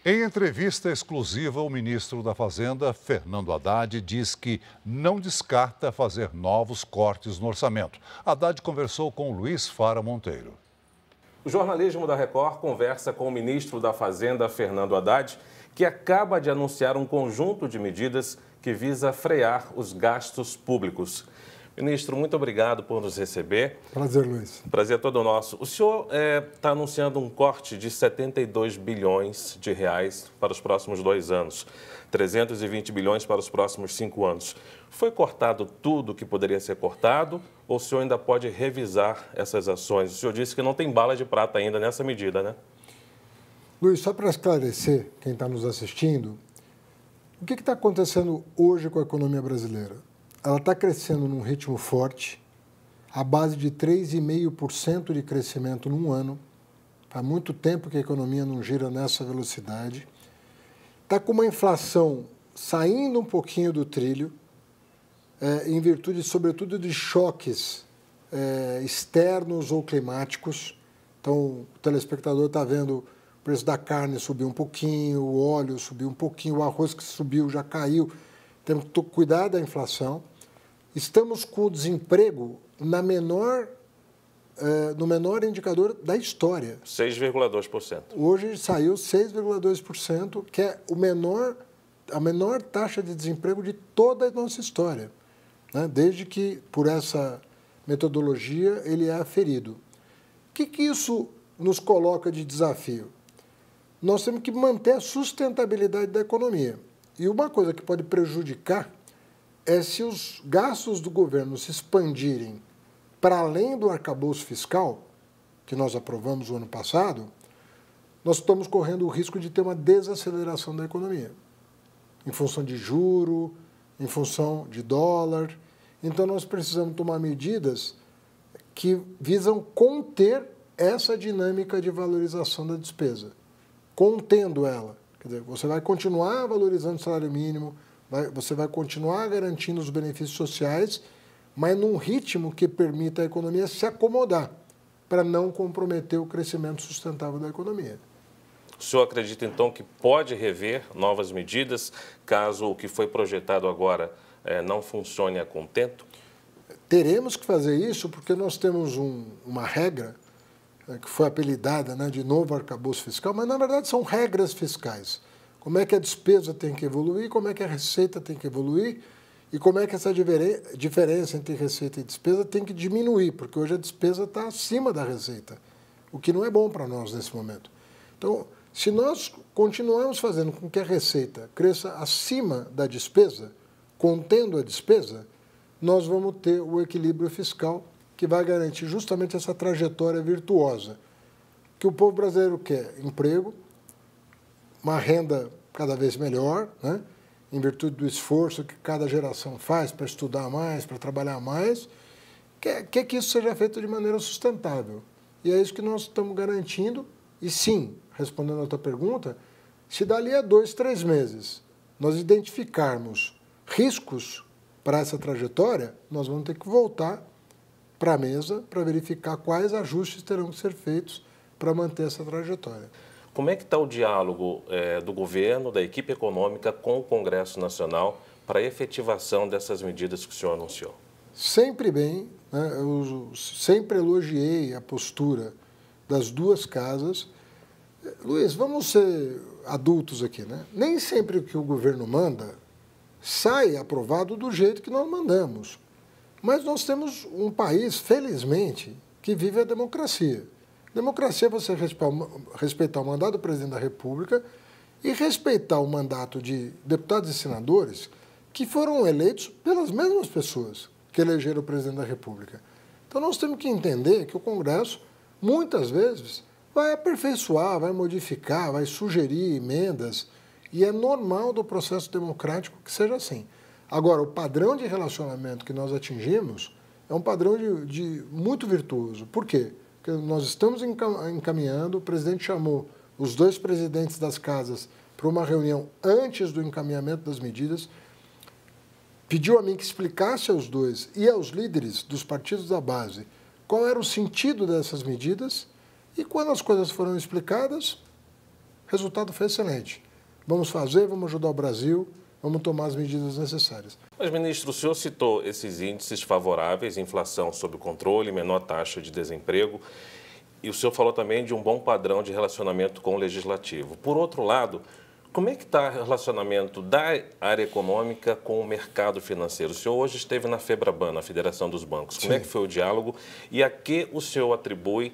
Em entrevista exclusiva, o ministro da Fazenda, Fernando Haddad, diz que não descarta fazer novos cortes no orçamento. Haddad conversou com Luiz Fara Monteiro. O jornalismo da Record conversa com o ministro da Fazenda, Fernando Haddad, que acaba de anunciar um conjunto de medidas que visa frear os gastos públicos. Ministro, muito obrigado por nos receber. Prazer, Luiz. Prazer é todo nosso. O senhor está anunciando um corte de 72 bilhões de reais para os próximos 2 anos, 320 bilhões para os próximos 5 anos. Foi cortado tudo que poderia ser cortado ou o senhor ainda pode revisar essas ações? O senhor disse que não tem bala de prata ainda nessa medida, né? Luiz, só para esclarecer quem está nos assistindo, o que está acontecendo hoje com a economia brasileira? Ela está crescendo num ritmo forte, à base de 3,5% de crescimento num ano. Faz muito tempo que a economia não gira nessa velocidade. Está com uma inflação saindo um pouquinho do trilho, em virtude, sobretudo, de choques externos ou climáticos. Então, o telespectador está vendo o preço da carne subir um pouquinho, o óleo subir um pouquinho, o arroz que subiu já caiu. Temos que cuidar da inflação. Estamos com o desemprego no menor indicador da história. 6,2%. Hoje saiu 6,2%, que é a menor taxa de desemprego de toda a nossa história, né? Desde que, por essa metodologia, ele é aferido. O que isso nos coloca de desafio? Nós temos que manter a sustentabilidade da economia. E uma coisa que pode prejudicar é se os gastos do governo se expandirem para além do arcabouço fiscal, que nós aprovamos o ano passado, nós estamos correndo o risco de ter uma desaceleração da economia, em função de juro, em função de dólar. Então, nós precisamos tomar medidas que visam conter essa dinâmica de valorização da despesa, contendo ela. Quer dizer, você vai continuar valorizando o salário mínimo, você vai continuar garantindo os benefícios sociais, mas num ritmo que permita à economia se acomodar, para não comprometer o crescimento sustentável da economia. O senhor acredita, então, que pode rever novas medidas, caso o que foi projetado agora não funcione a contento? Teremos que fazer isso porque nós temos uma regra que foi apelidada, né, de novo arcabouço fiscal, mas, na verdade, são regras fiscais. Como é que a despesa tem que evoluir, como é que a receita tem que evoluir e como é que essa diferença entre receita e despesa tem que diminuir, porque hoje a despesa está acima da receita, o que não é bom para nós nesse momento. Então, se nós continuarmos fazendo com que a receita cresça acima da despesa, contendo a despesa, nós vamos ter o equilíbrio fiscal que vai garantir justamente essa trajetória virtuosa que o povo brasileiro quer: emprego, uma renda cada vez melhor, né? Em virtude do esforço que cada geração faz para estudar mais, para trabalhar mais, quer que isso seja feito de maneira sustentável. E é isso que nós estamos garantindo. E sim, respondendo a tua pergunta, se dali a 2, 3 meses nós identificarmos riscos para essa trajetória, nós vamos ter que voltar para a mesa para verificar quais ajustes terão que ser feitos para manter essa trajetória. Como é que está o diálogo do governo, da equipe econômica com o Congresso Nacional para a efetivação dessas medidas que o senhor anunciou? Sempre bem, né? Eu sempre elogiei a postura das duas casas. Luiz, vamos ser adultos aqui, né? Nem sempre o que o governo manda sai aprovado do jeito que nós mandamos. Mas nós temos um país, felizmente, que vive a democracia. Democracia é você respeitar o mandato do presidente da República e respeitar o mandato de deputados e senadores que foram eleitos pelas mesmas pessoas que elegeram o presidente da República. Então, nós temos que entender que o Congresso, muitas vezes, vai aperfeiçoar, vai modificar, vai sugerir emendas, e é normal do processo democrático que seja assim. Agora, o padrão de relacionamento que nós atingimos é um padrão muito virtuoso. Por quê? Porque nós estamos encaminhando, o presidente chamou os 2 presidentes das casas para uma reunião antes do encaminhamento das medidas, pediu a mim que explicasse aos 2 e aos líderes dos partidos da base qual era o sentido dessas medidas, e quando as coisas foram explicadas, O resultado foi excelente. Vamos fazer, vamos ajudar o Brasil, vamos tomar as medidas necessárias. Mas, ministro, o senhor citou esses índices favoráveis, inflação sob controle, menor taxa de desemprego, e o senhor falou também de um bom padrão de relacionamento com o Legislativo. Por outro lado, como é que está o relacionamento da área econômica com o mercado financeiro? O senhor hoje esteve na FEBRABAN, na Federação dos Bancos. Como é que foi o diálogo e a que o senhor atribui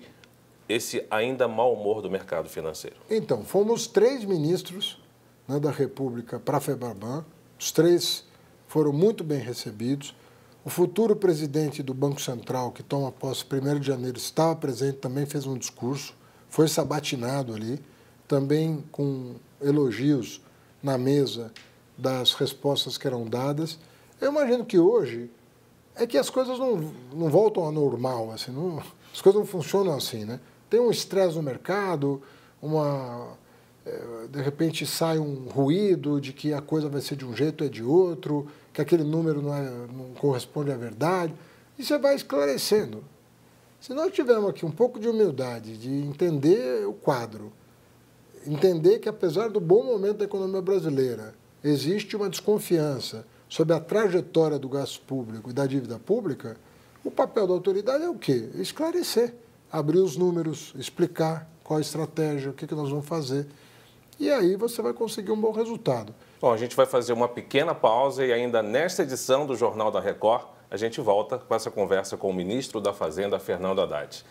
esse ainda mau humor do mercado financeiro? Então, fomos 3 ministros, né, da República para a FEBRABAN. Os 3 foram muito bem recebidos. O futuro presidente do Banco Central, que toma posse 1º de janeiro, estava presente, também fez um discurso, foi sabatinado ali, também com elogios na mesa das respostas que eram dadas. Eu imagino que hoje é que as coisas não voltam ao normal, assim, as coisas não funcionam assim, né? Tem um estresse no mercado, de repente sai um ruído de que a coisa vai ser de um jeito ou é de outro, que aquele número não corresponde à verdade, e você vai esclarecendo. Se nós tivermos aqui um pouco de humildade, de entender o quadro, entender que apesar do bom momento da economia brasileira, existe uma desconfiança sobre a trajetória do gasto público e da dívida pública, o papel da autoridade é o quê? Esclarecer, abrir os números, explicar qual a estratégia, o que nós vamos fazer. E aí você vai conseguir um bom resultado. Bom, a gente vai fazer uma pequena pausa e ainda nesta edição do Jornal da Record, a gente volta com essa conversa com o ministro da Fazenda, Fernando Haddad.